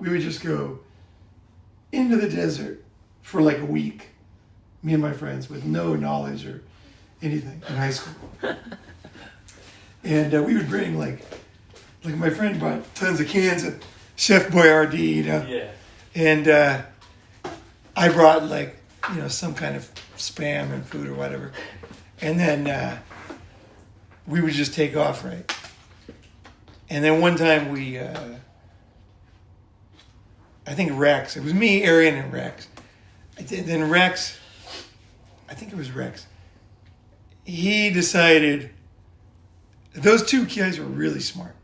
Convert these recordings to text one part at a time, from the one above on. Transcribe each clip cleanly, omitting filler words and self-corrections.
we would just go into the desert for like a week, me and my friends, with no knowledge or anything in high school. And we would bring like my friend brought tons of cans of Chef Boyardee, Yeah. And I brought like, some kind of Spam and food or whatever. And then we would just take off, right? And then one time we, I think Rex, it was me, Arian, and Rex. Then Rex, I think it was Rex, he decided, those two guys were really smart.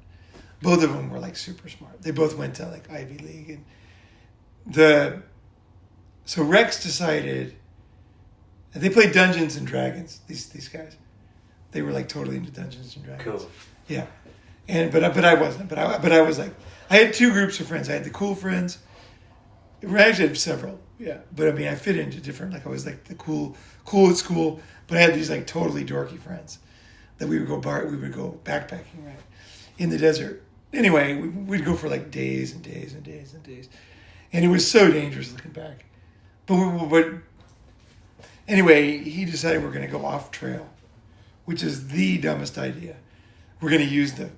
Both of them were like super smart. They both went to like Ivy League. And so Rex decided, they played Dungeons and Dragons, these guys. They were like totally into Dungeons and Dragons. Cool. Yeah. But I wasn't. But I was like, I had two groups of friends. I had the cool friends. I actually had several. Yeah. But I mean, I fit into different, like I was like the cool at school, but I had these like totally dorky friends that we would go backpacking, right, in the desert. Anyway, we'd go for like days and days and days and days. And it was so dangerous looking back. But anyway, he decided we're going to go off trail, which is the dumbest idea. We're going to use the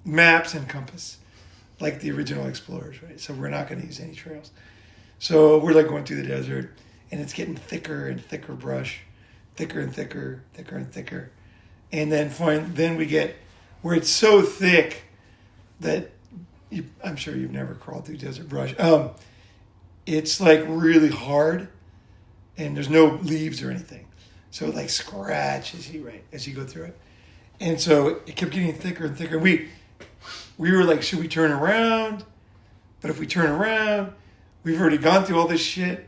maps and compass like the original explorers, right? So we're not going to use any trails. So we're like going through the desert, and it's getting thicker and thicker brush, thicker and thicker, thicker and thicker. And then we get where it's so thick that I'm sure you've never crawled through desert brush. It's like really hard, and there's no leaves or anything. So it like scratches you, right, as you go through it. And so it kept getting thicker and thicker. We were like, should we turn around? But if we turn around, we've already gone through all this shit.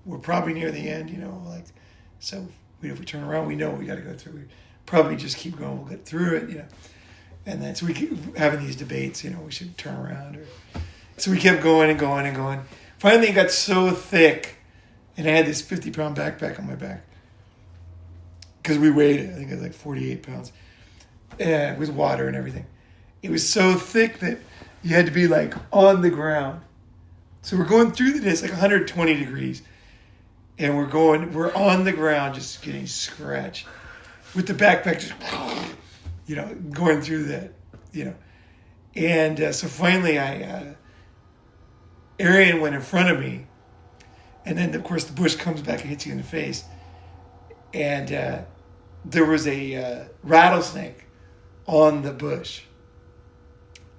We're probably near the end, so if we turn around, we know what we got to go through. We probably just keep going. We'll get through it, And then so we keep having these debates, we should turn around. So we kept going and going and going. Finally, it got so thick, and I had this 50-pound backpack on my back because we weighed it. I think it was like 48 pounds, and with water and everything. It was so thick that you had to be like on the ground. So we're going through this like 120 degrees, and we're on the ground, just getting scratched with the backpack, just going through that, And so finally, Arian went in front of me, and then of course the bush comes back and hits you in the face, and there was a rattlesnake on the bush,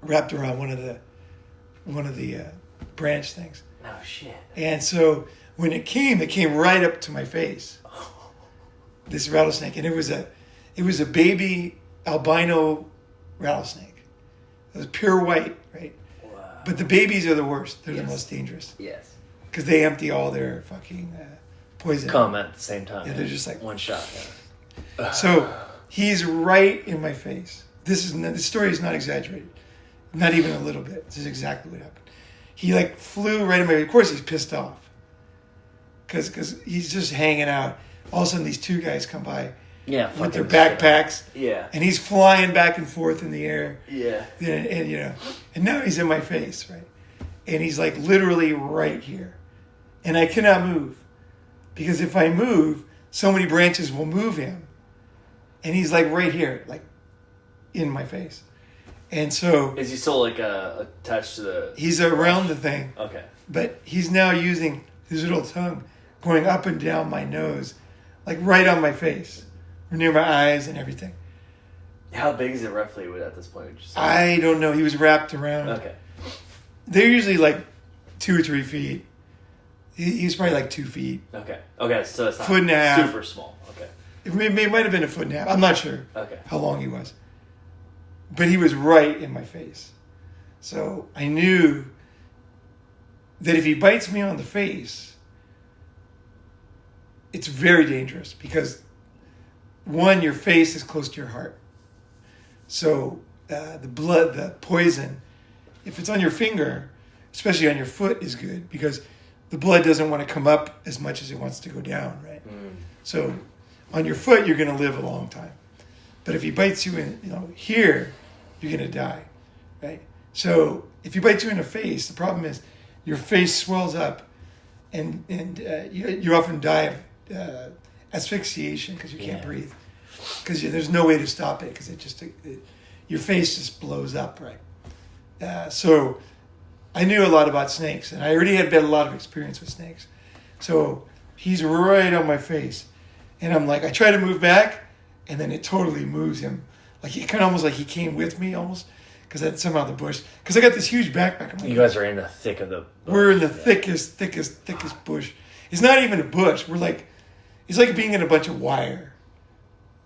wrapped around one of the branch things. Oh shit! And so when it came right up to my face. This rattlesnake, and it was a baby albino rattlesnake. It was pure white, right? Wow. But the babies are the worst. They're the most dangerous. Yes. Because they empty all their fucking poison. Come at the same time. Yeah, they're just like one shot. Yeah. So he's right in my face. This story is not exaggerated, not even a little bit. This is exactly what happened. He like flew right in my. Of course, he's pissed off because he's just hanging out. All of a sudden, these two guys come by with their backpacks. Yeah. And he's flying back and forth in the air. Yeah. And now he's in my face, right? And he's like literally right here. And I cannot move. Because if I move, so many branches will move him. And he's like right here, like in my face. And so... Is he still like attached to the... He's around the thing. Okay. But he's now using his little tongue going up and down my nose. Like right on my face, near my eyes and everything. How big is it roughly at this point? I don't know. He was wrapped around. Okay. They're usually like 2 or 3 feet. He's probably like 2 feet. Okay. Okay, so it's not foot and a half. Super small. Okay. It might have been a foot and a half. I'm not sure. Okay. How long he was. But he was right in my face. So I knew that if he bites me on the face, it's very dangerous because, one, your face is close to your heart. So the blood, the poison, if it's on your finger, especially on your foot, is good because the blood doesn't want to come up as much as it wants to go down, right? Mm. So on your foot, you're going to live a long time. But if he bites you in, here, you're going to die, right? So if he bites you in the face, the problem is your face swells up, and you often die of asphyxiation because you can't breathe, because there's no way to stop it, because your face just blows up, right? So I knew a lot about snakes, and I already had a lot of experience with snakes. So he's right on my face, and I'm like, I try to move back, and then it totally moves him. Like, he kind of almost like he came with me almost, because that's somehow the bush. Because I got this huge backpack. I'm like, you guys are in the thick of the bush. We're in the thickest bush. It's not even a bush. It's like being in a bunch of wire.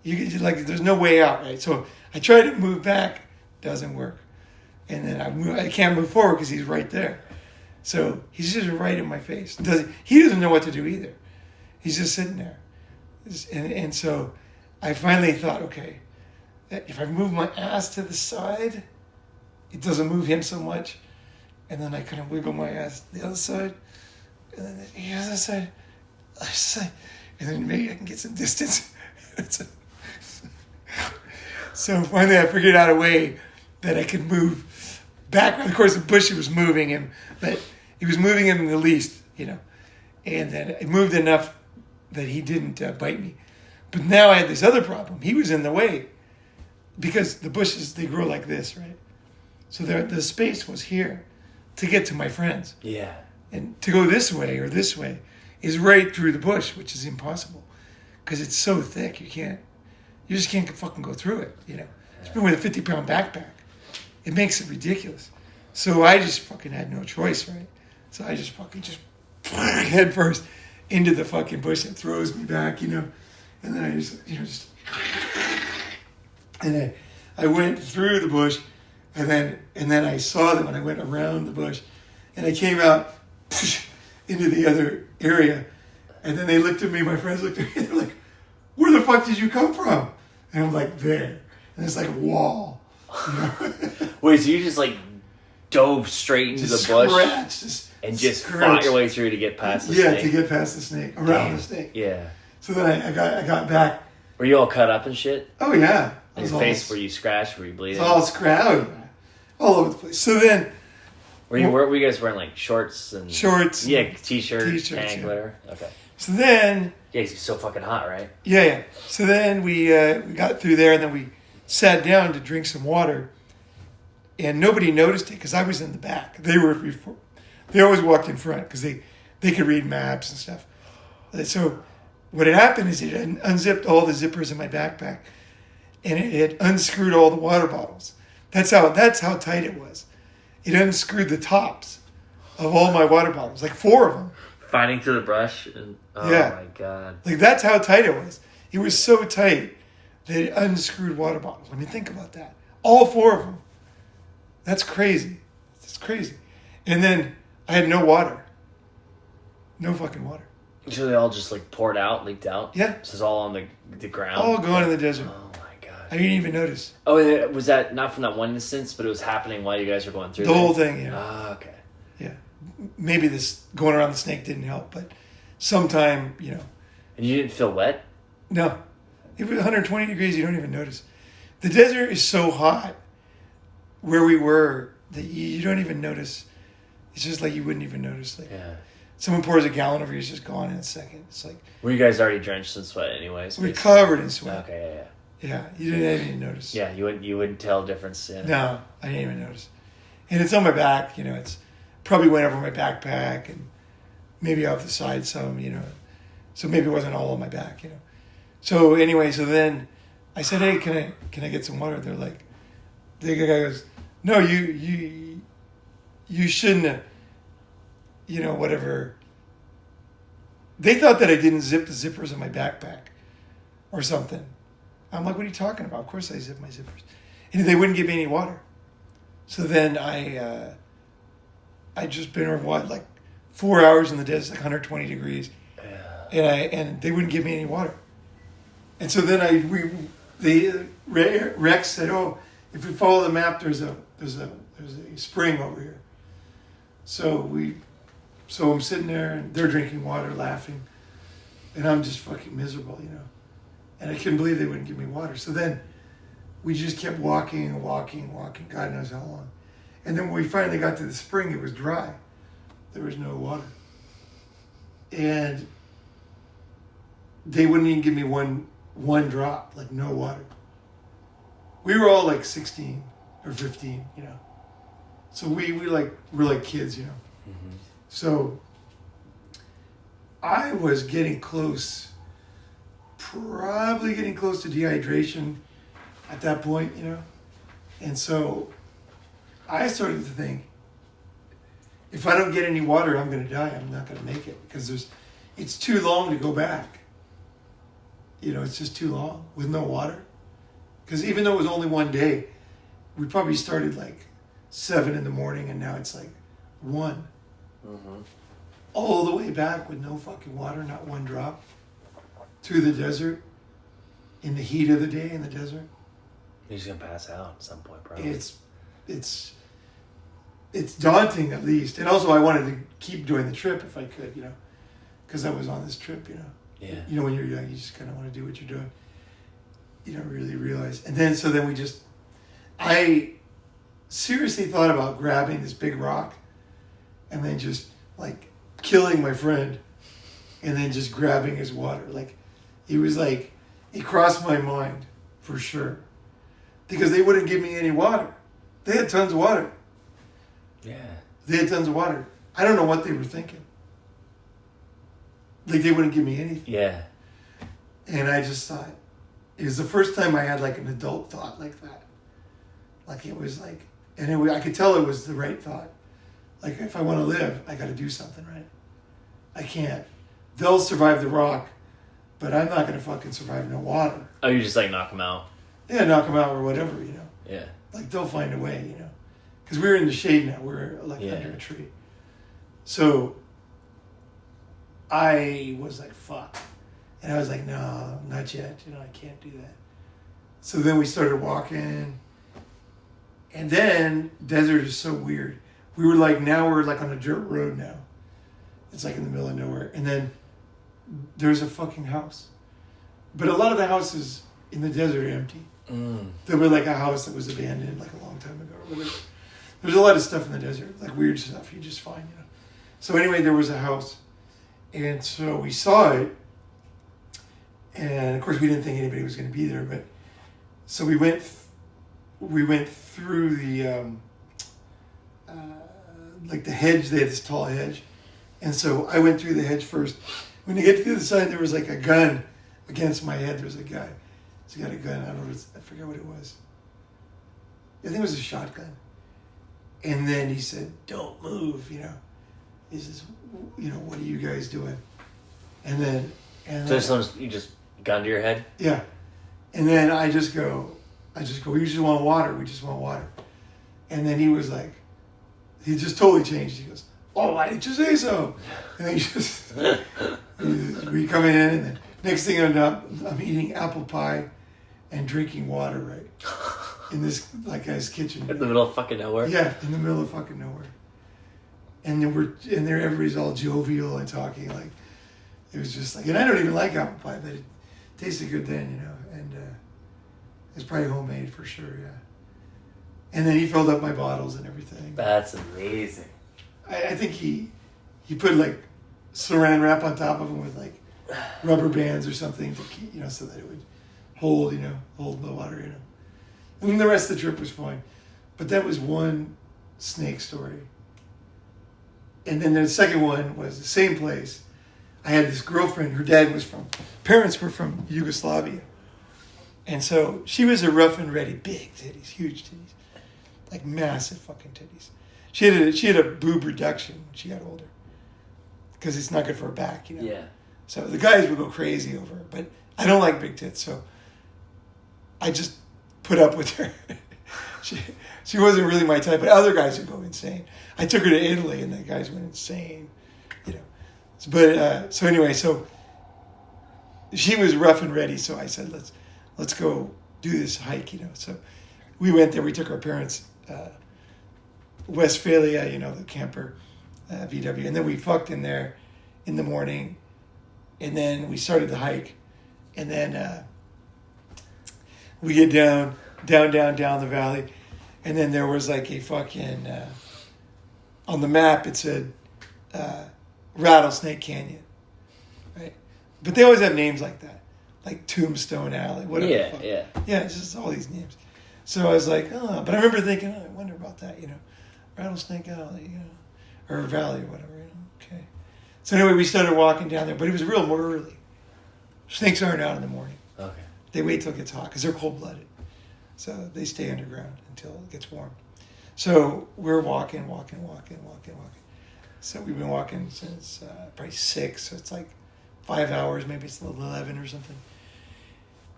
There's no way out, right? So I try to move back, doesn't work. And then I can't move forward because he's right there. So he's just right in my face. He doesn't know what to do either. He's just sitting there. And so I finally thought, okay, if I move my ass to the side, it doesn't move him so much. And then I kind of wiggle my ass to the other side. And then the other side. And then maybe I can get some distance. So finally I figured out a way that I could move back. Of course, the bush was moving him, but it was moving him the least, And then it moved enough that he didn't bite me. But now I had this other problem. He was in the way, because the bushes, they grow like this, right? So the space was here to get to my friends. Yeah. And to go this way or this way is right through the bush, which is impossible because it's so thick. You just can't fucking go through it, Especially with a 50-pound backpack. It makes it ridiculous. So I just fucking had no choice, right? So I just head first into the fucking bush that throws me back, And then I just, and then I went through the bush, and then I saw them, and I went around the bush, and I came out into the other area, and then they looked at me. My friends looked at me, and they're like, "Where the fuck did you come from?" And I'm like, "There," and it's like a wall. Wait, so you just dove straight into the bush and just fought your way through to get past the snake? Yeah, to get past the snake, around the snake. Yeah. So then I got back. Were you all cut up and shit? Oh yeah. Your face, were you scratched? Were you bleeding? It's all scratched. All over the place. So then... Were you guys wearing shorts and... Shorts. Yeah, t-shirts, tank, whatever. Okay. So then... Yeah, it's so fucking hot, right? Yeah. So then we got through there, and then we sat down to drink some water, and nobody noticed it because I was in the back. They always walked in front because they could read maps and stuff. So what had happened is it had unzipped all the zippers in my backpack, and it had unscrewed all the water bottles. That's how tight it was. It unscrewed the tops of all my water bottles, 4 of them. Fighting through the brush. Oh my God. That's how tight it was. It was so tight that it unscrewed water bottles. I mean, think about that. All 4 of them. That's crazy. It's crazy. And then I had no water. No fucking water. So they all just poured out, leaked out? Yeah. So it's all on the ground? All gone in the desert. Oh my God. I didn't even notice. Oh, and was that not from that one instance, but it was happening while you guys were going through the whole thing, yeah. Ah, okay. Yeah. Maybe this going around the snake didn't help, but sometime, And you didn't feel wet? No. It was 120 degrees, you don't even notice. The desert is so hot where we were that you don't even notice. It's just you wouldn't even notice. Yeah. Someone pours a gallon over you, it's just gone in a second. It's Were you guys already drenched in sweat anyways? We're covered in sweat. Okay, yeah, you didn't even notice. Yeah, you wouldn't tell a difference. Yeah. No, I didn't even notice. And it's on my back, it's probably went over my backpack and maybe off the side some, So maybe it wasn't all on my back, So anyway, so then I said, "Hey, can I get some water?" They're like, the guy goes, "No, you shouldn't have, whatever." They thought that I didn't zip the zippers of my backpack or something. I'm like, "What are you talking about? Of course I zip my zippers." And they wouldn't give me any water. So then I just been over 4 hours in the desert, 120 degrees. Yeah. And they wouldn't give me any water. And so then Rex said, "Oh, if we follow the map, there's a spring over here." So I'm sitting there and they're drinking water, laughing, and I'm just fucking miserable, And I couldn't believe they wouldn't give me water. So then we just kept walking and walking, God knows how long. And then when we finally got to the spring, it was dry. There was no water. And they wouldn't even give me one drop, like no water. We were all like 16 or 15, you know. So we're like kids, you know. Mm-hmm. So I was getting close, probably getting close to dehydration at that point, you know. And so I started to think, if I don't get any water, I'm going to die. I'm not going to make it because it's too long to go back. You know, it's just too long with no water. Because even though it was only one day, we probably started like 7 in the morning and now it's like 1. Mm-hmm. All the way back with no fucking water, not one drop, through the desert, in the heat of the day in the desert. You're just gonna pass out at some point, probably. It's daunting at least, and also I wanted to keep doing the trip if I could, you know, because I was on this trip, you know. Yeah. You know, when you're young, you just kind of want to do what you're doing. You don't really realize, and then I seriously thought about grabbing this big rock, and then just like killing my friend, and then just grabbing his water. Like, it crossed my mind for sure. Because they wouldn't give me any water. They had tons of water. Yeah. They had tons of water. I don't know what they were thinking. Like, they wouldn't give me anything. Yeah. And I just thought, it was the first time I had like an adult thought like that. Like, it was like, and I could tell it was the right thought. Like, if I want to live, I got to do something, right? I can't. They'll survive the rock, but I'm not going to fucking survive no water. Oh, you just like knock them out? Yeah, knock them out or whatever, you know. Yeah. Like, they'll find a way, you know. Because we're in the shade now. We're like under a tree. So I was like, fuck. And I was like, no, not yet. You know, I can't do that. So then we started walking. And then desert is so weird. We're like on a dirt road now. It's like in the middle of nowhere. And then there's a fucking house. But a lot of the houses in the desert are empty. There was like a house that was abandoned like a long time ago or whatever. There's a lot of stuff in the desert, like weird stuff you just find, you know. So anyway, there was a house. And so we saw it. And of course we didn't think anybody was going to be there, but so we went through the like the hedge. They had this tall hedge. And so I went through the hedge first. When you get to the other side, there was like a gun against my head. There was a guy. He's got a gun. I forget what it was. I think it was a shotgun. And then he said, "Don't move," you know. He says, "You know, what are you guys doing?" And So you just gun to your head? Yeah. And then I just go, "We just want water. We just want water." And then he was like, he just totally changed. He goes, "Oh, why didn't you say so?" And then we come in, and then next thing I know, I'm eating apple pie and drinking water, right? In this like guy's kitchen. In the middle of fucking nowhere? Yeah, in the middle of fucking nowhere. And then everybody's all jovial and talking like, it was just like, and I don't even like apple pie, but it tasted good then, you know, and it's probably homemade for sure, yeah. And then he filled up my bottles and everything. That's amazing. I think he put like saran wrap on top of them with like rubber bands or something to keep, you know, so that it would hold the water, you know. And then the rest of the trip was fine. But that was one snake story. And then the second one was the same place. I had this girlfriend, parents were from Yugoslavia. And so she was a rough and ready, big titties, huge titties. Like massive fucking titties. She had a boob reduction when she got older. Because it's not good for her back, you know. Yeah. So the guys would go crazy over her. But I don't like big tits, so I just put up with her. She wasn't really my type, but other guys would go insane. I took her to Italy, and the guys went insane, you know. But so anyway, so she was rough and ready. So I said, let's go do this hike, you know. So we went there. We took our parents, Westphalia, you know, the camper, VW, and then we fucked in there in the morning, and then we started the hike, and then we get down the valley, and then there was like a fucking on the map it said Rattlesnake Canyon, right? But they always have names like that, like Tombstone Alley, whatever. Yeah, it's just all these names. So I was like, oh, but I remember thinking, I wonder about that, Rattlesnake Alley, or Valley or whatever, okay. So anyway, we started walking down there, but it was real more early. Snakes aren't out in the morning. Okay. They wait till it gets hot because they're cold-blooded. So they stay underground until it gets warm. So we're walking. So we've been walking since probably 6, so it's like 5 hours, maybe it's 11 or something.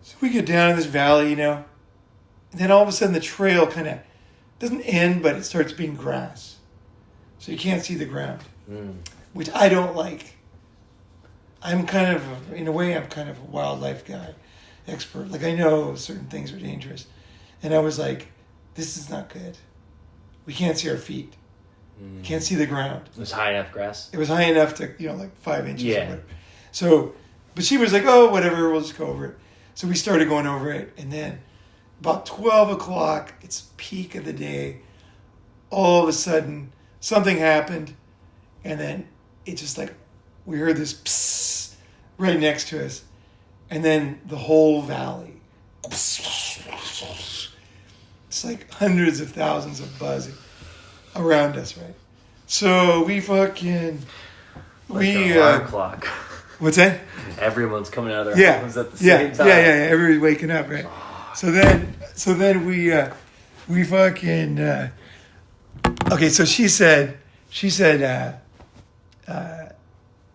So we get down in this valley, and then all of a sudden the trail kind of doesn't end, but it starts being grass. So you can't see the ground, which I don't like. I'm kind of, in a way, I'm kind of a wildlife guy, expert. Like, I know certain things are dangerous. And I was like, this is not good. We can't see our feet. Can't see the ground. It was high enough grass? It was high enough to, like 5 inches or whatever. So, but she was like, oh, whatever, we'll just go over it. So we started going over it. And then about 12 o'clock, it's peak of the day, all of a sudden, something happened. And then it just like, we heard this psst right next to us. And then the whole valley. It's like hundreds of thousands of buzzing around us, right? So we fucking... alarm clock. What's that? Everyone's coming out of their homes at the same time. Yeah. Everybody's waking up, right? So then we fucking... okay, so she said,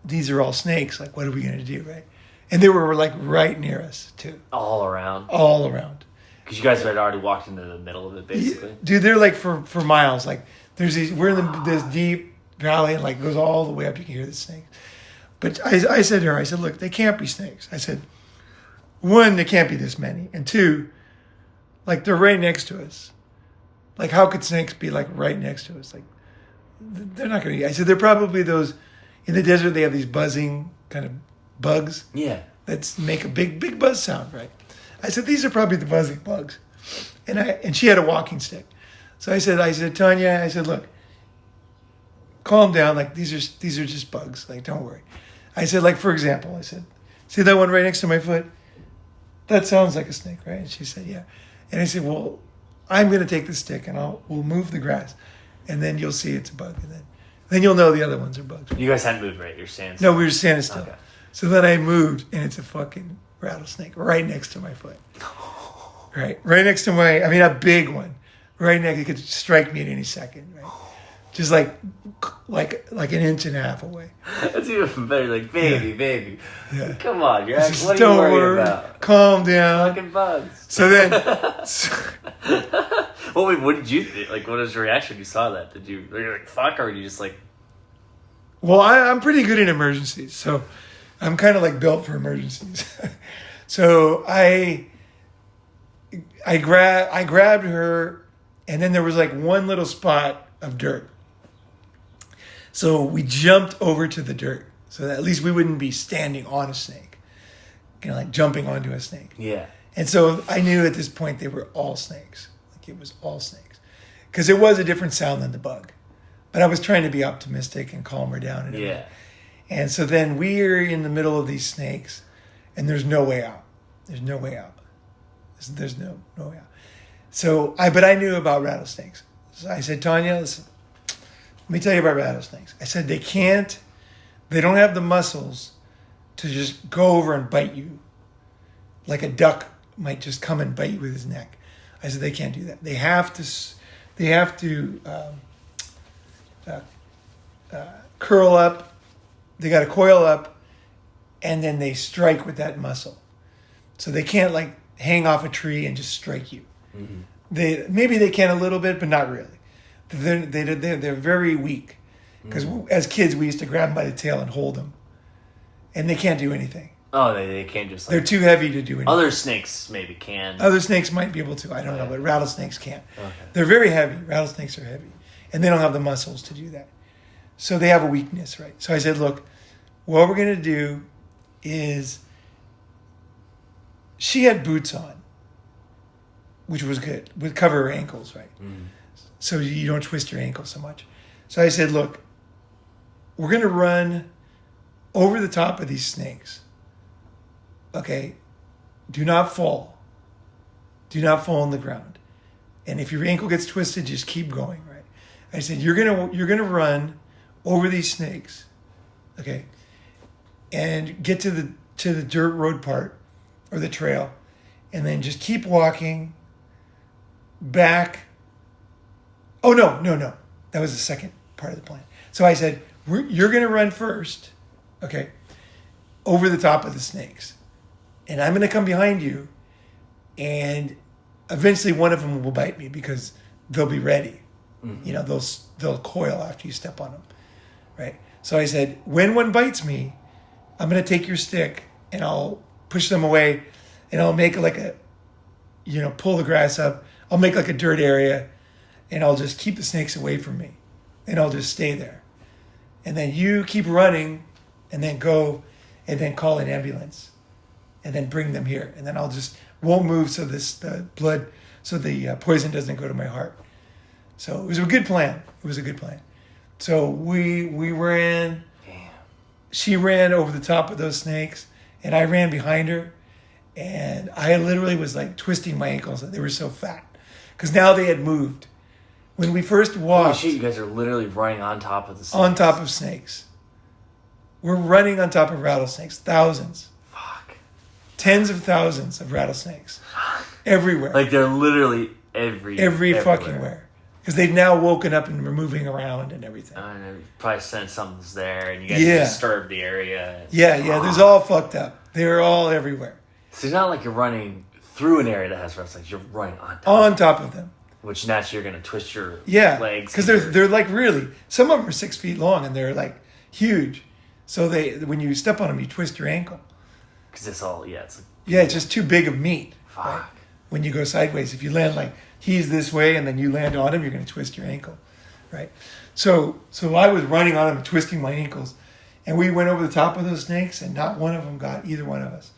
these are all snakes. Like, what are we going to do, right? And they were like right near us, too. All around. Because you guys had already walked into the middle of it, basically. Dude, they're like for miles. Like, we're in this deep valley, and like it goes all the way up. You can hear the snakes. But I said to her, look, they can't be snakes. I said, one, they can't be this many. And two, like, they're right next to us. Like, how could snakes be like right next to us? Like, they're not going to. I said, they're probably those, in the desert, they have these buzzing kind of bugs. Yeah. That make a big buzz sound, right? I said, these are probably the buzzing bugs. And she had a walking stick. So I said, Tanya, look, calm down. Like, these are just bugs. Like, don't worry. I said, like, for example, see that one right next to my foot? That sounds like a snake, right? And she said, yeah. And I said, well, I'm going to take the stick and we'll move the grass. And then you'll see it's a bug. And then you'll know the other ones are bugs. You guys hadn't moved, right? You're standing still. No, we were standing still. Okay. So then I moved, and it's a fucking rattlesnake right next to my foot. Right next to a big one. Right next, it could strike me at any second, right? Just like an inch and a half away. That's even better, like, baby. Yeah. Come on, what are you worried about? Calm down. Fucking bugs. So then... Well, what did you think? Like, what was your reaction when you saw that? Were you like, fuck, or were you just like... Well, I'm pretty good in emergencies, so I'm kind of like built for emergencies. So I grabbed her, and then there was like one little spot of dirt. So we jumped over to the dirt, so that at least we wouldn't be standing on a snake, like jumping onto a snake. Yeah. And so I knew at this point they were all snakes. Like, it was all snakes, because it was a different sound than the bug. But I was trying to be optimistic and calm her down. And so then we're in the middle of these snakes, and there's no way out. There's no way out. There's no way out. So but I knew about rattlesnakes. So I said, Tanya, listen, let me tell you about rattlesnakes. I said, they don't have the muscles to just go over and bite you like a duck might just come and bite you with his neck. I said, they can't do that. They have to curl up. They got to coil up, and then they strike with that muscle. So they can't like hang off a tree and just strike you. Mm-hmm. Maybe they can a little bit, but not really. They're very weak, because as kids we used to grab them by the tail and hold them, and they can't do anything. Oh, they can't just. Like, they're too heavy to do anything. Other snakes maybe can. Other snakes might be able to. I don't know, but rattlesnakes can't. Okay. They're very heavy. Rattlesnakes are heavy, and they don't have the muscles to do that. So they have a weakness, right? So I said, look, what we're going to do is, she had boots on, which was good, would cover her ankles, right? Mm. So you don't twist your ankle so much. So I said, look, we're going to run over the top of these snakes. Okay? Do not fall. Do not fall on the ground. And if your ankle gets twisted, just keep going, right? I said, you're gonna run over these snakes, okay? And get to the dirt road part or the trail, and then just keep walking back. Oh, no. That was the second part of the plan. So I said, you're going to run first, okay, over the top of the snakes. And I'm going to come behind you, and eventually one of them will bite me because they'll be ready. Mm-hmm. You know, they'll coil after you step on them, right? So I said, when one bites me, I'm going to take your stick, and I'll push them away, and I'll make like a, pull the grass up. I'll make like a dirt area, and I'll just keep the snakes away from me, and I'll just stay there. And then you keep running, and then go, and then call an ambulance, and then bring them here. And then won't move so the poison doesn't go to my heart. So it was a good plan. So we ran. Damn. She ran over the top of those snakes, and I ran behind her, and I literally was like twisting my ankles. They were so fat because now they had moved. When we first walked... Holy shit, you guys are literally running on top of the snakes. On top of snakes. We're running on top of rattlesnakes. Thousands. Fuck. Tens of thousands of rattlesnakes. Everywhere. Like they're literally everywhere. Fucking where. Because they've now woken up and are moving around and everything. And they probably sense something's there and you guys disturb the area. Yeah, there's all fucked up. They're all everywhere. So it's not like you're running through an area that has rattlesnakes. You're running on top of them. Which naturally you're going to twist your legs. Because they're like really, some of them are 6 feet long and they're like huge. So when you step on them, you twist your ankle. Because it's all, it's just too big of meat. Fuck. Right? When you go sideways, if you land like he's this way and then you land on him, you're going to twist your ankle, right? So I was running on him and twisting my ankles, and we went over the top of those snakes, and not one of them got either one of us.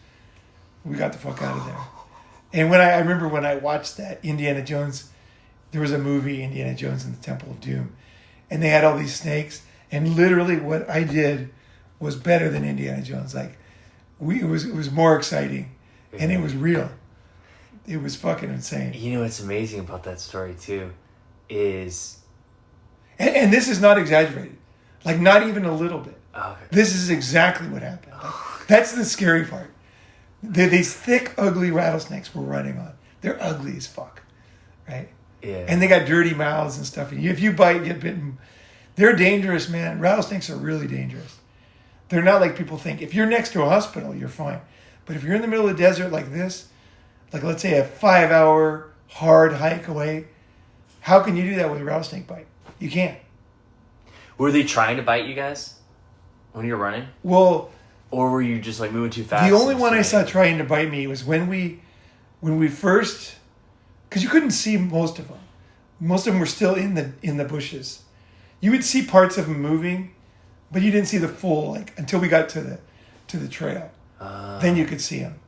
We got the fuck out of there. And I remember when I watched that Indiana Jones. There was a movie, Indiana Jones and the Temple of Doom, and they had all these snakes, and literally what I did was better than Indiana Jones. Like, it was more exciting, and it was real. It was fucking insane. You know what's amazing about that story too, is, and this is not exaggerated, like not even a little bit. Okay. This is exactly what happened. Like, that's the scary part. These thick, ugly rattlesnakes we're running on. They're ugly as fuck, right? Yeah. And they got dirty mouths and stuff. And if you bite, you get bitten. They're dangerous, man. Rattlesnakes are really dangerous. They're not like people think. If you're next to a hospital, you're fine. But if you're in the middle of the desert like this, like let's say a 5-hour hard hike away, how can you do that with a rattlesnake bite? You can't. Were they trying to bite you guys when you were running? Well... Or were you just like moving too fast? The only one I saw trying to bite me was when we first... Because you couldn't see most of them. Most of them were still in the bushes. You would see parts of them moving, but you didn't see the full until we got to the trail. Then you could see them.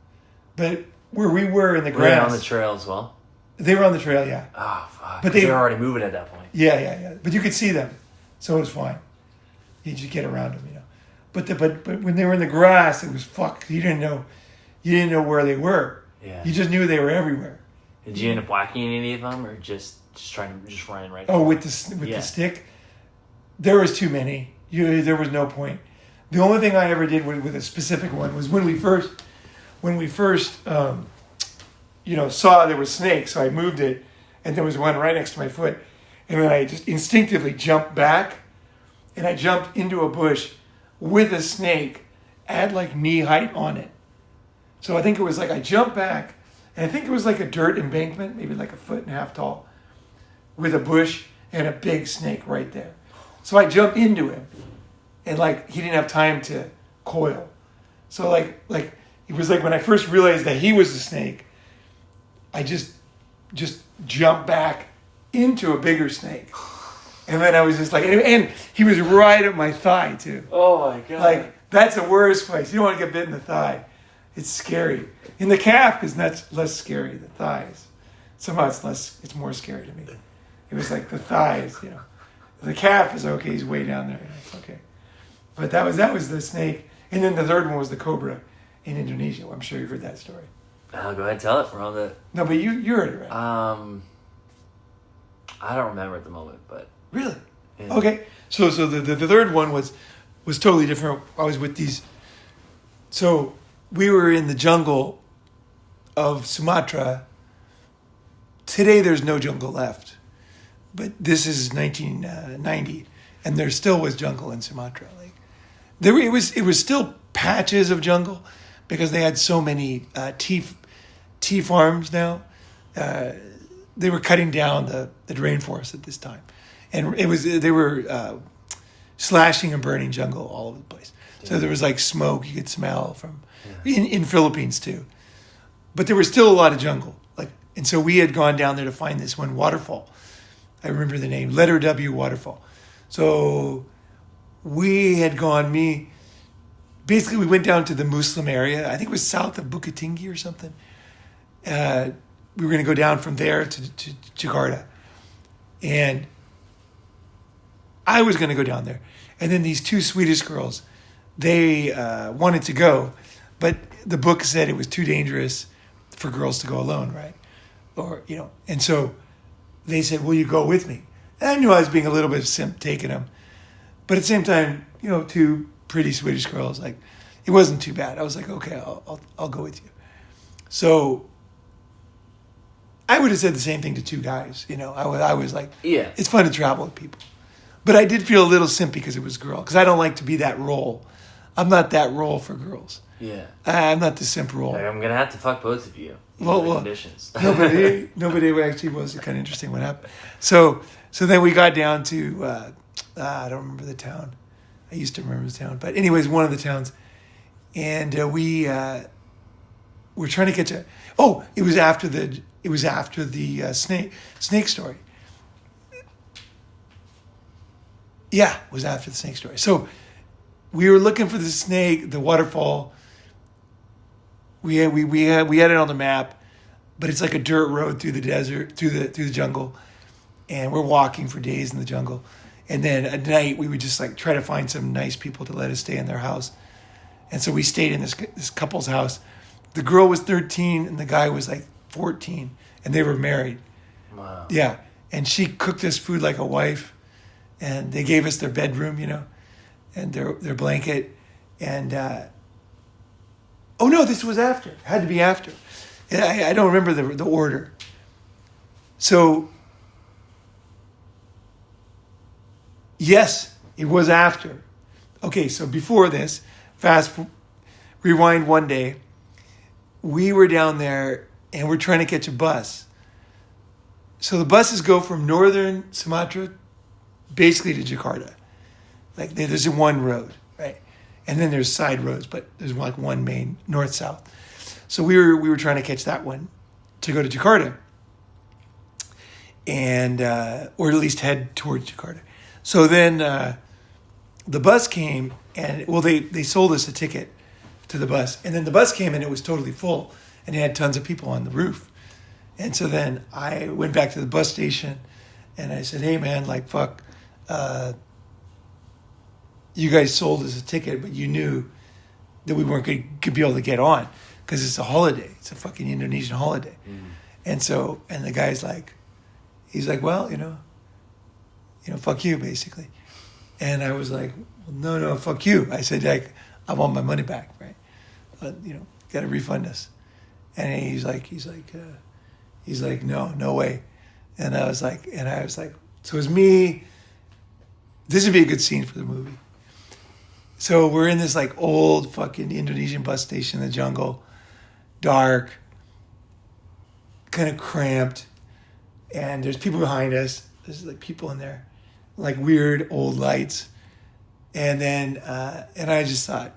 But where we were in the grass, were they on the trail as well? They were on the trail, yeah. Oh fuck! But they were already moving at that point. Yeah. But you could see them, so it was fine. You just get around them, But when they were in the grass, it was fuck. You didn't know where they were. Yeah. You just knew they were everywhere. Did you end up whacking any of them, or just running right? Oh, with the stick, there was too many. There was no point. The only thing I ever did with a specific one was when we first saw there was snakes. So I moved it, and there was one right next to my foot, and then I just instinctively jumped back, and I jumped into a bush with a snake at like knee height on it. So I think it was like I jumped back. And I think it was like a dirt embankment, maybe like 1.5 feet tall, with a bush and a big snake right there. So I jumped into him, and he didn't have time to coil. So like it was like when I first realized that he was the snake, I just jumped back into a bigger snake, and then I was just and he was right at my thigh too. Oh my god! That's the worst place. You don't want to get bit in the thigh. It's scary. In the calf is less scary. The thighs, somehow it's more scary to me. It was like the thighs, The calf is okay. He's way down there. It's okay. But that was the snake. And then the third one was the cobra in Indonesia. I'm sure you've heard that story. Go ahead and tell it. We're on the... No, but you heard it, right? I don't remember at the moment, but... Really? Yeah. Okay. So the third one was totally different. I was with these... So we were in the jungle of Sumatra. Today there's no jungle left. But this is 1990. And there still was jungle in Sumatra. It was still patches of jungle because they had so many tea farms now. They were cutting down the rainforest at this time, and they were slashing and burning jungle all over the place. So there was like smoke you could smell from in Philippines too, but there was still a lot of jungle. And so we had gone down there to find this one waterfall. I remember the name, letter W waterfall. So we had gone. Basically, we went down to the Muslim area. I think it was south of Bukit Tinggi or something. We were going to go down from there to Jakarta. And I was going to go down there. And then these two Swedish girls, they wanted to go. But the book said it was too dangerous for girls to go alone, right? And so they said, will you go with me? And I knew I was being a little bit of simp taking them. But at the same time, two pretty Swedish girls, it wasn't too bad. I was like, okay, I'll go with you. So I would have said the same thing to two guys. I was like, yeah, it's fun to travel with people. But I did feel a little simpy because it was a girl. Because I don't like to be that role. I'm not that role for girls. Yeah. I'm not the simp role. I'm going to have to fuck both of you. Well, conditions. nobody actually was kind of interesting what happened. So then we got down to, I don't remember the town. I used to remember the town. But anyways, one of the towns. And we were trying to catch a... Oh, it was after the snake story. Yeah, it was after the snake story. So we were looking for the snake, the waterfall. We had it on the map, but it's like a dirt road through the desert, through the jungle, and we're walking for days in the jungle. And then at night we would just try to find some nice people to let us stay in their house. And so we stayed in this couple's house. The girl was 13 and the guy was 14, and they were married. Wow. Yeah, and she cooked us food like a wife, and they gave us their bedroom, and their blanket, and oh no, this was after. It had to be after. I don't remember the order. So yes, it was after. Okay, so before this, rewind one day, we were down there and we're trying to catch a bus. So the buses go from northern Sumatra basically to Jakarta. There's one road, right? And then there's side roads, but there's one main north-south. So we were trying to catch that one to go to Jakarta, and or at least head towards Jakarta. So then the bus came, and they sold us a ticket to the bus, and then the bus came and it was totally full, and it had tons of people on the roof. And so then I went back to the bus station, and I said, "Hey man, fuck, you guys sold us a ticket, but you knew that we weren't going to be able to get on because it's a holiday. It's a fucking Indonesian holiday." Mm. And the guy's he's like, "Well, fuck you, basically." And I was like, well, no, fuck you. I said, I want my money back, right? Got to refund us. And he's like, no way. And I was like, so it's me. This would be a good scene for the movie. So we're in this old fucking Indonesian bus station in the jungle, dark, kind of cramped, and there's people behind us. There's people in there, weird old lights, and then and I just thought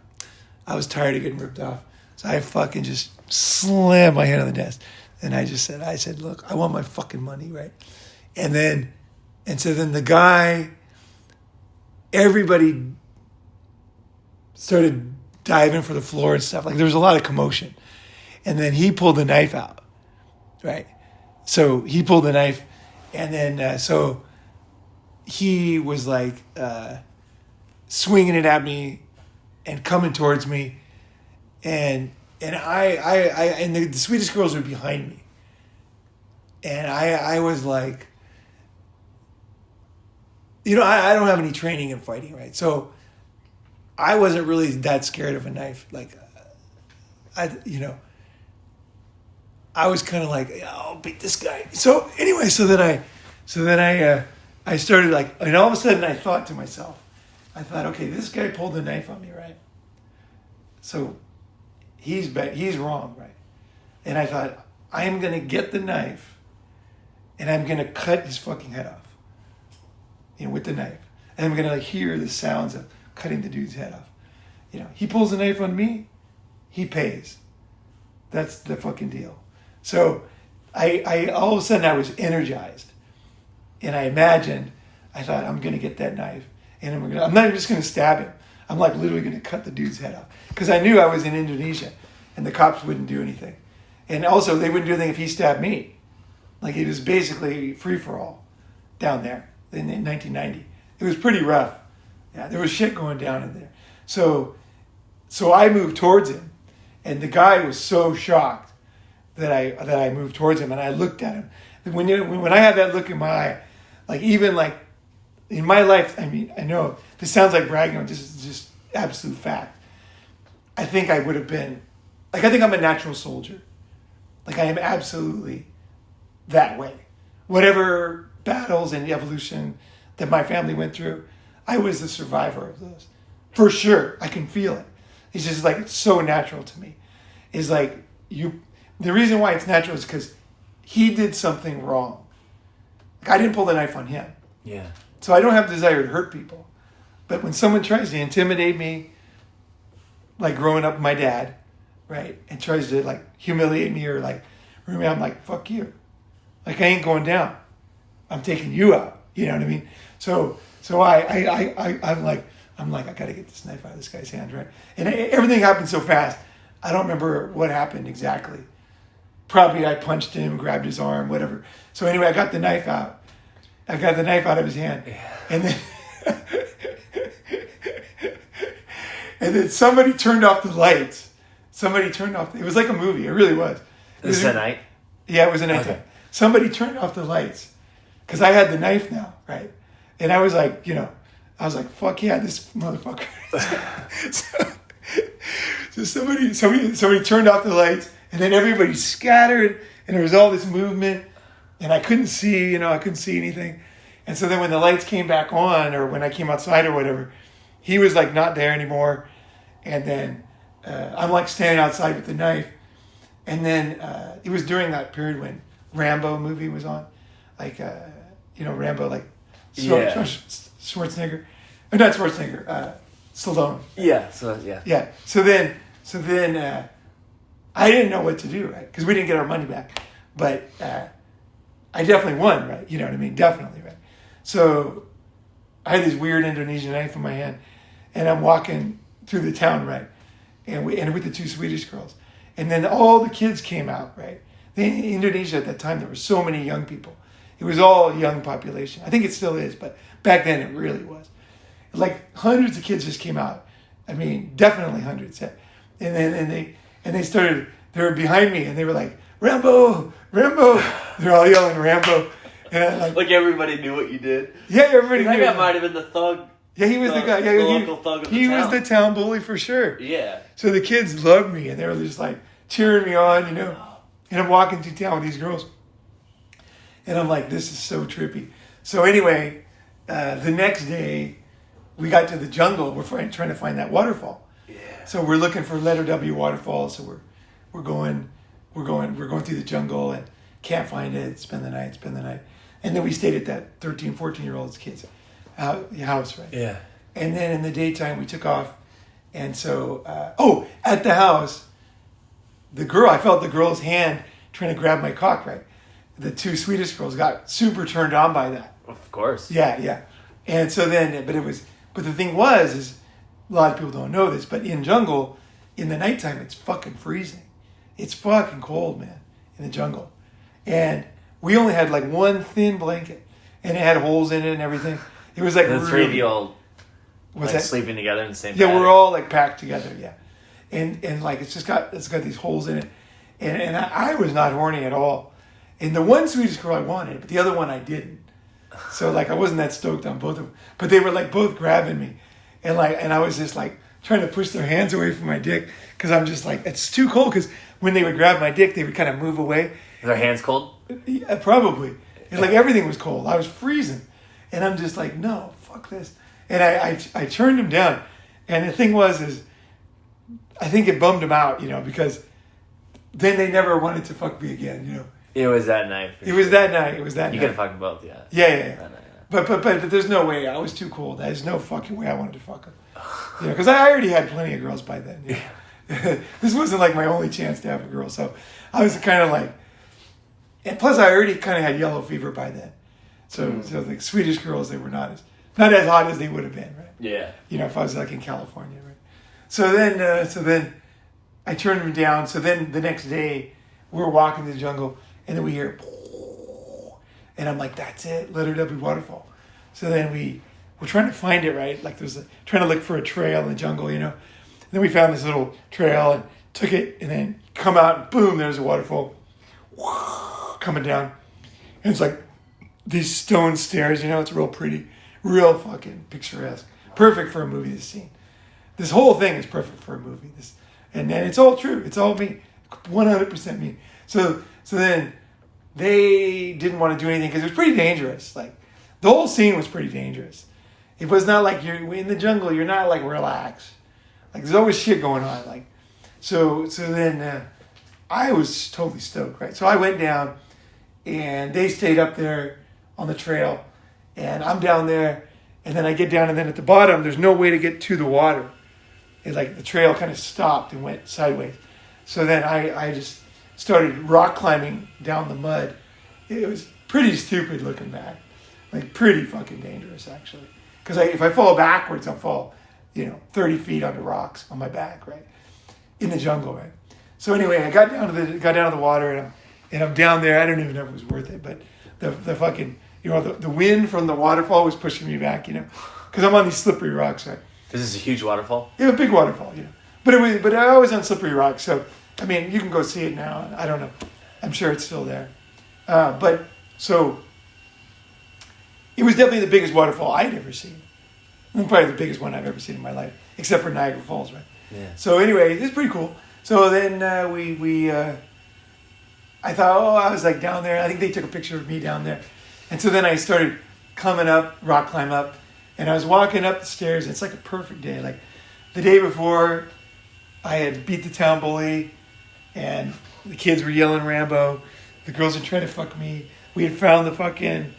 I was tired of getting ripped off, so I fucking just slammed my hand on the desk, and I said, look, I want my fucking money, right? And so then the guy, everybody started diving for the floor and stuff. There was a lot of commotion. And then he pulled the knife out, right? So he pulled the knife, and then so he was swinging it at me and coming towards me. And the Swedish girls were behind me. And I was like, I don't have any training in fighting, right? So I wasn't really that scared of a knife. Like, I was kind of like, I'll beat this guy. So anyway, so then I started like, and all of a sudden I thought to myself, okay, this guy pulled the knife on me, right? So he's wrong, right? And I thought, I am going to get the knife and I'm going to cut his fucking head off, with the knife. And I'm going to hear the sounds of cutting the dude's head off. He pulls the knife on me, he pays. That's the fucking deal. So I all of a sudden I was energized. And I thought, I'm going to get that knife. And I'm not just going to stab him. I'm like literally going to cut the dude's head off. Because I knew I was in Indonesia and the cops wouldn't do anything. And also they wouldn't do anything if he stabbed me. Like it was basically free-for-all down there in 1990. It was pretty rough. Yeah, there was shit going down in there. So I moved towards him. And the guy was so shocked that I moved towards him and I looked at him. When I had that look in my eye, like even like in my life, I mean, I know this sounds like bragging, just absolute fact. I think I would have been, like I think I'm a natural soldier. Like I am absolutely that way. Whatever battles and evolution that my family went through, I was the survivor of those. For sure, I can feel it. It's just like, it's so natural to me. It's like the reason why it's natural is because he did something wrong. Like I didn't pull the knife on him. Yeah. So I don't have the desire to hurt people. But when someone tries to intimidate me, like growing up with my dad, right, and tries to like humiliate me or like, I'm like, fuck you. Like I ain't going down. I'm taking you out. You know what I mean? So I'm like, I gotta get this knife out of this guy's hand, right? And everything happened so fast. I don't remember what happened exactly. Probably I punched him, grabbed his arm, whatever. So anyway, I got the knife out. I got the knife out of his hand. Yeah. And then somebody turned off the lights. It was like a movie. It really was. It was at night? Yeah, it was at nighttime. Okay. Somebody turned off the lights. Because I had the knife now, right? And I was like, fuck yeah, this motherfucker. So somebody turned off the lights, and then everybody scattered, and there was all this movement, and I couldn't see anything. And so then when the lights came back on, or when I came outside or whatever, he was like not there anymore. And then I'm like standing outside with the knife. And then it was during that period when Rambo movie was on, like Rambo, like Schwarzenegger, or not Schwarzenegger, Stallone. Yeah. So yeah. Yeah. So then I didn't know what to do, right? Because we didn't get our money back, but I definitely won, right? You know what I mean? Definitely, right? So I had this weird Indonesian knife in my hand, and I'm walking through the town, right? And with the two Swedish girls, and then all the kids came out, right? In Indonesia at that time, there were so many young people. It was all young population. I think it still is, but back then it really was. Like hundreds of kids just came out. I mean, definitely hundreds. And then they were behind me, and they were like, Rambo, Rambo. They're all yelling Rambo. And like everybody knew what you did. Yeah, everybody knew. That guy might have been the thug. Yeah, he was the guy. Yeah, the local thug of the town. He was the town bully for sure. Yeah. So the kids loved me, and they were just like cheering me on, And I'm walking through town with these girls. And I'm like, this is so trippy. So anyway, the next day, we got to the jungle. We're trying to find that waterfall. Yeah. So we're looking for letter W waterfall. So we're going through the jungle and can't find it. Spend the night. And then we stayed at that 13, 14-year-old's kids' house, right? Yeah. And then in the daytime, we took off. And so, at the house, I felt the girl's hand trying to grab my cock, right? The two Swedish girls got super turned on by that. Of course. Yeah. And so then, but the thing is a lot of people don't know this, but in jungle, in the nighttime, it's fucking freezing. It's fucking cold, man, in the jungle. And we only had like one thin blanket, and it had holes in it and everything. It was like the three of you all What's like that? Sleeping together in the same bed? Yeah, we're all like packed together, yeah. And like it's got these holes in it. And I was not horny at all. And the one Swedish girl I wanted, but the other one I didn't. So like I wasn't that stoked on both of them. But they were like both grabbing me. And I was just like trying to push their hands away from my dick because I'm just like, it's too cold, because when they would grab my dick, they would kind of move away. Are their hands cold? Yeah, probably. And like everything was cold. I was freezing. And I'm just like, no, fuck this. And I turned him down. And the thing was I think it bummed him out, because then they never wanted to fuck me again, It was that night. It was that night. It was that You night. could have fucked both, yeah. Yeah. That night, But there's no way. I was too cold. There's no fucking way I wanted to fuck him. Because I already had plenty of girls by then. This wasn't like my only chance to have a girl. So I was kind of like, and plus I already kind of had yellow fever by then. So the Swedish girls, they were not as hot as they would have been, right? Yeah. If I was like in California, right? So then I turned him down. So then the next day we're walking in the jungle and then we hear, and I'm like, that's it, Letter W waterfall. So then we're trying to find it, right? Like trying to look for a trail in the jungle, And then we found this little trail and took it and then come out and boom, there's a waterfall coming down. And it's like these stone stairs, it's real pretty, real fucking picturesque. Perfect for a movie, this scene. This whole thing is perfect for a movie. And it's all true. It's all me. 100% me. So then they didn't want to do anything because it was pretty dangerous. Like the whole scene was pretty dangerous. It was not like you're in the jungle. You're not like relaxed. Like there's always shit going on. Like so then I was totally stoked, right? So I went down, and they stayed up there on the trail, and I'm down there, and then I get down, and then at the bottom there's no way to get to the water. It's like the trail kind of stopped and went sideways. So then I just started rock climbing down the mud. It was pretty stupid looking back. Like pretty fucking dangerous, actually. Because if I fall backwards, I'll fall, 30 feet under rocks on my back, right? In the jungle, right? So anyway, I got down to the water, and I'm down there. I don't even know if it was worth it, but the fucking, the wind from the waterfall was pushing me back, because I'm on these slippery rocks, right? This is a huge waterfall? Yeah, a big waterfall, But I was on slippery rocks, so, I mean, you can go see it now. I don't know. I'm sure it's still there. So, it was definitely the biggest waterfall I'd ever seen. Probably the biggest one I've ever seen in my life, except for Niagara Falls, right? Yeah. So anyway, it's pretty cool. So then I thought, I was like down there. I think they took a picture of me down there. And so then I started coming up, rock climb up, and I was walking up the stairs. It's like a perfect day. Like the day before, I had beat the town bully, and the kids were yelling Rambo. The girls had tried to fuck me. We had found the fucking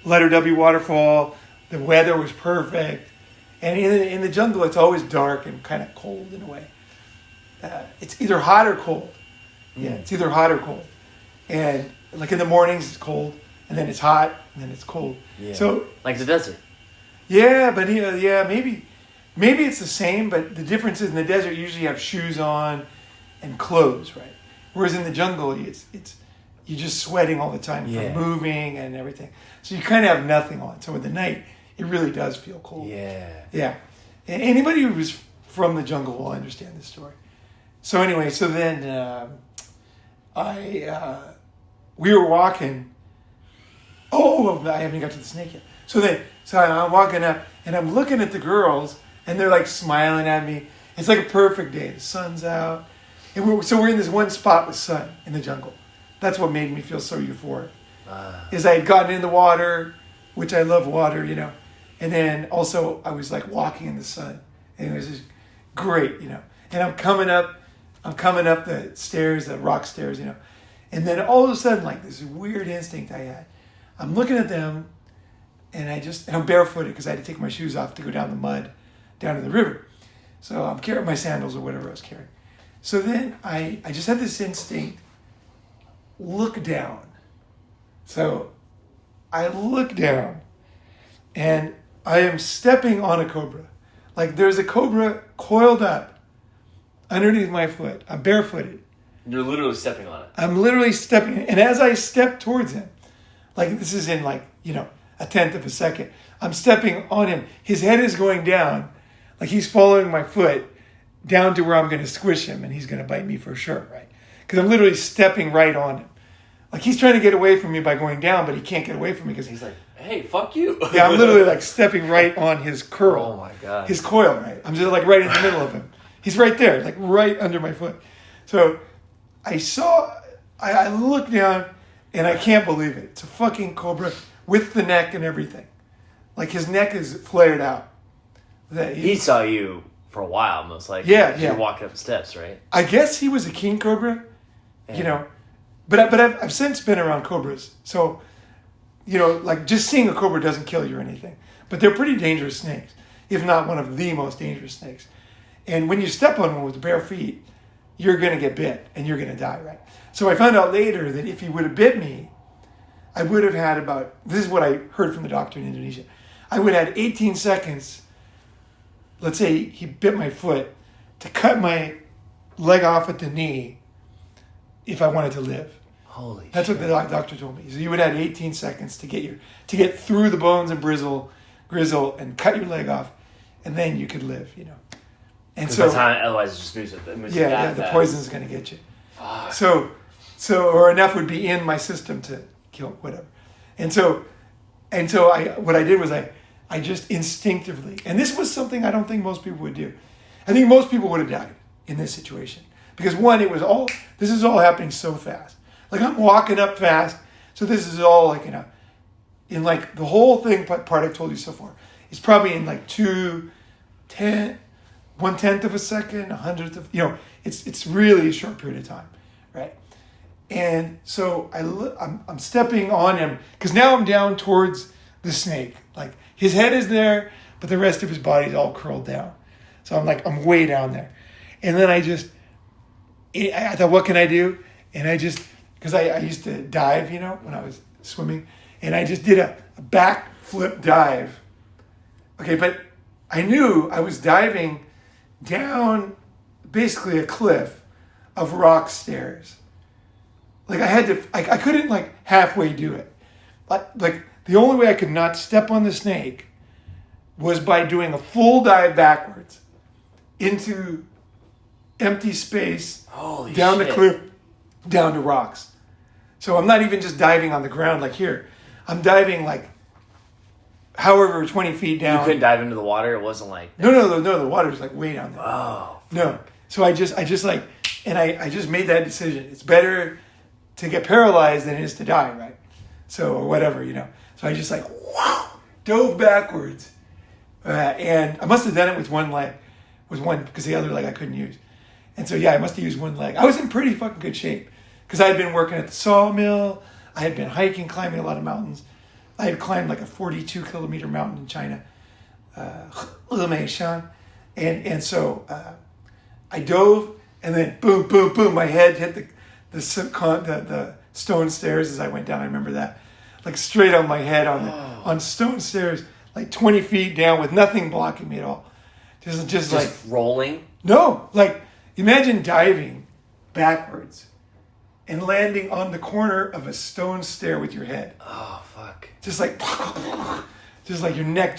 Letter W waterfall. The weather was perfect. And in the jungle, it's always dark and kind of cold in a way. It's either hot or cold. Yeah, it's either hot or cold. And like in the mornings, it's cold. And then it's hot. And then it's cold. Yeah. So like the desert. Yeah, but maybe it's the same. But the difference is in the desert, you usually have shoes on and clothes, right? Whereas in the jungle, it's you're just sweating all the time from moving and everything. So you kind of have nothing on. So at the night, it really does feel cold. Yeah. And anybody who was from the jungle will understand this story. So anyway, then we were walking. Oh, I haven't got to the snake yet. So I'm walking up, and I'm looking at the girls, and they're like smiling at me. It's like a perfect day. The sun's out. And we're in this one spot with sun in the jungle. That's what made me feel so euphoric. Is I had gotten in the water, which I love water, And then also I was like walking in the sun. And it was just great, And I'm coming up the stairs, the rock stairs, And then all of a sudden, like this weird instinct I had. I'm looking at them, and I'm barefooted because I had to take my shoes off to go down the mud, down to the river. So I'm carrying my sandals or whatever I was carrying. So then I just had this instinct, look down. So I look down, and I am stepping on a cobra. Like there's a cobra coiled up underneath my foot. I'm barefooted. You're literally stepping on it. I'm literally stepping, and as I step towards him, like this is in like, a tenth of a second. I'm stepping on him. His head is going down, like he's following my foot down to where I'm going to squish him, and he's going to bite me for sure, right? Because I'm literally stepping right on him. Like he's trying to get away from me by going down, but he can't get away from me because He's like, hey, fuck you. yeah, I'm literally like stepping right on his curl. Oh my God. His coil, right? I'm just like right in the middle of him. He's right there, like right under my foot. So I look down and I can't believe it. It's a fucking cobra with the neck and everything. Like his neck is flared out. He saw you for a while, most likely. Yeah. You're walking up the steps, right? I guess he was a king cobra, you know. But I've since been around cobras. So, you know, like just seeing a cobra doesn't kill you or anything. But they're pretty dangerous snakes, if not one of the most dangerous snakes. And when you step on one with bare feet, you're going to get bit and you're going to die, right? So I found out later that if he would have bit me, I would have had this is what I heard from the doctor in Indonesia, I would have had 18 seconds, let's say he bit my foot, to cut my leg off at the knee if I wanted to live. Holy That's shit. what the doctor told me. So you would have 18 seconds to get through the bones and grizzle and cut your leg off, and then you could live, you know. And so otherwise it just moves it. The poison's going to get you. Fuck. So or enough would be in my system to kill whatever. And so what I did was I just instinctively, and this was something I don't think most people would do. I think most people would have died in this situation because one, this is all happening so fast. Like I'm walking up fast, so this is all like in like the whole thing part I've told you so far is probably in like 1/10 of a second, 100th of, you know, it's really a short period of time, right? And so I'm stepping on him because now I'm down towards the snake. Like his head is there, but the rest of his body is all curled down. So I'm way down there. And then I thought, what can I do? And because I used to dive, you know, when I was swimming, and I just did a back flip dive. Okay, but I knew I was diving down basically a cliff of rock stairs. Like I couldn't like halfway do it. Like the only way I could not step on the snake was by doing a full dive backwards into empty space, Holy down shit. the cliff, down to rocks. So I'm not even just diving on the ground like here. I'm diving like however 20 feet down. You couldn't dive into the water? It wasn't like... No, the water's like way down there. Oh. No. So I just like, and I just made that decision. It's better to get paralyzed than it is to die, right? So, or whatever, you know. So I just like, dove backwards. And I must have done it with one leg, because the other leg I couldn't use. And so, yeah, I must have used one leg. I was in pretty fucking good shape because I had been working at the sawmill. I had been hiking, climbing a lot of mountains. I had climbed like a 42-kilometer mountain in China, alumni. And so I dove, and then boom, boom, boom, my head hit the stone stairs as I went down. I remember that, like straight on my head on stone stairs, like 20 feet down with nothing blocking me at all. Just like rolling? No, like imagine diving backwards and landing on the corner of a stone stair with your head. Oh, fuck. Just like your neck,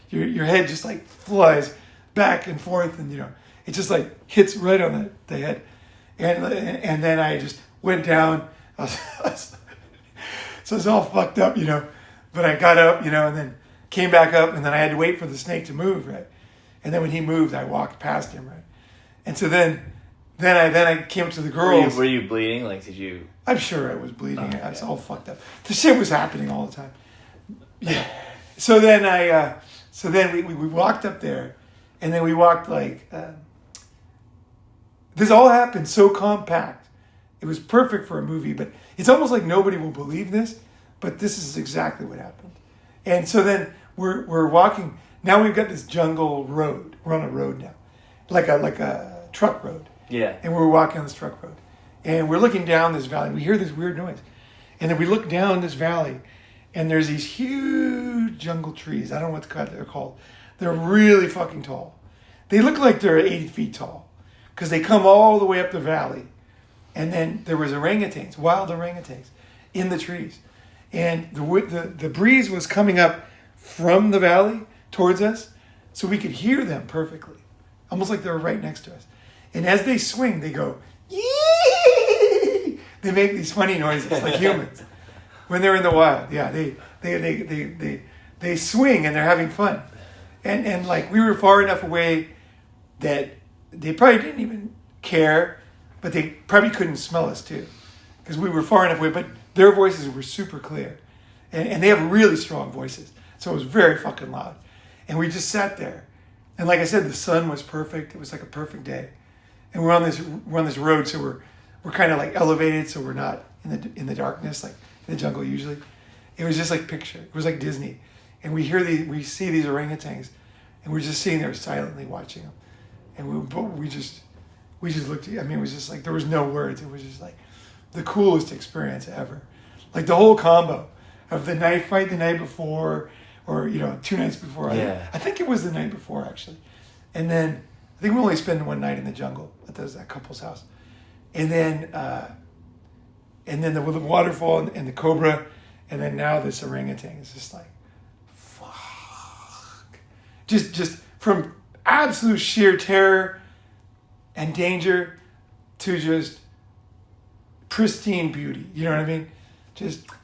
your head just like flies back and forth, and you know, it just like hits right on the head. And then I just went down. So it's all fucked up, you know. But I got up, you know, and then came back up, and then I had to wait for the snake to move, right? And then when he moved, I walked past him, right? And so then I came up to the girls. Were you bleeding? Like, did you? I'm sure I was bleeding. Okay. I was all fucked up. The shit was happening all the time. Yeah. So then we walked up there, and then we walked like. This all happened so compact. It was perfect for a movie, but it's almost like nobody will believe this, but this is exactly what happened. And so then we're walking. Now we've got this jungle road. We're on a road now, like a truck road. Yeah. And we're walking on this truck road, and we're looking down this valley. We hear this weird noise, and then we look down this valley, and there's these huge jungle trees. I don't know what they're called. They're really fucking tall. They look like they're 80 feet tall because they come all the way up the valley. And then there was wild orangutans in the trees. and the breeze was coming up from the valley towards us, so we could hear them perfectly, almost like they were right next to us. And as they swing, they go, yee! They make these funny noises like humans when they're in the wild. Yeah, they swing and they're having fun. And like we were far enough away that they probably didn't even care, but they probably couldn't smell us too, because we were far enough away. But their voices were super clear, and they have really strong voices, so it was very fucking loud. And we just sat there, and like I said, the sun was perfect. It was like a perfect day, and we're on this road, so we're kind of like elevated, so we're not in the darkness like in the jungle usually. It was just like picture. It was like Disney, and we see these orangutans, and we're just sitting there silently watching them, and we just looked. I mean, it was just like there was no words. It was just like the coolest experience ever. Like the whole combo of the knife fight the night before, or 2 nights before. Yeah. I think it was the night before actually, and then I think we only spent one night in the jungle at that couple's house, and then the waterfall and the cobra, and then now this orangutan is just like, fuck, just from absolute sheer terror and danger to just pristine beauty. You know what I mean?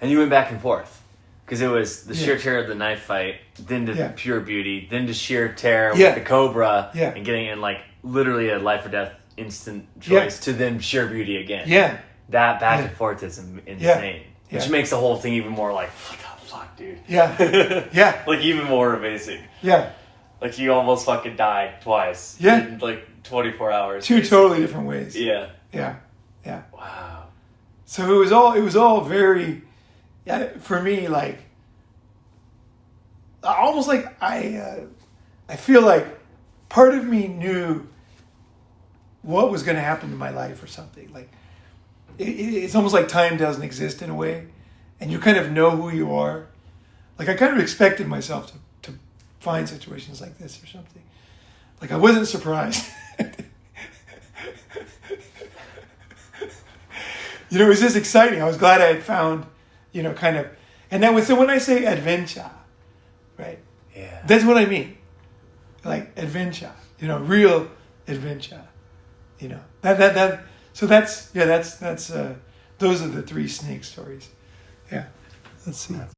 And you went back and forth. Because it was the sheer terror of the knife fight, then to pure beauty, then to sheer terror with the cobra, and getting in like literally a life or death instant choice, to then sheer beauty again. Yeah. That back and forth is insane. Which makes the whole thing even more like, what the fuck, dude? Yeah. Yeah. Like even more amazing. Yeah. Like you almost fucking died twice. Yeah. In like 24 hours. Two totally different ways. Yeah. Yeah. Yeah. Wow. So it was all very, for me, like, almost like I feel like part of me knew what was going to happen in my life or something. Like, it's almost like time doesn't exist in a way, and you kind of know who you are. Like, I kind of expected myself to find situations like this or something. Like, I wasn't surprised. It was just exciting. I was glad I had found, kind of, and that was, so when I say Advenchaaa, right? Yeah. That's what I mean. Like Advenchaaa, real Advenchaaa, so that's those are the 3 snake stories. Yeah. Let's see.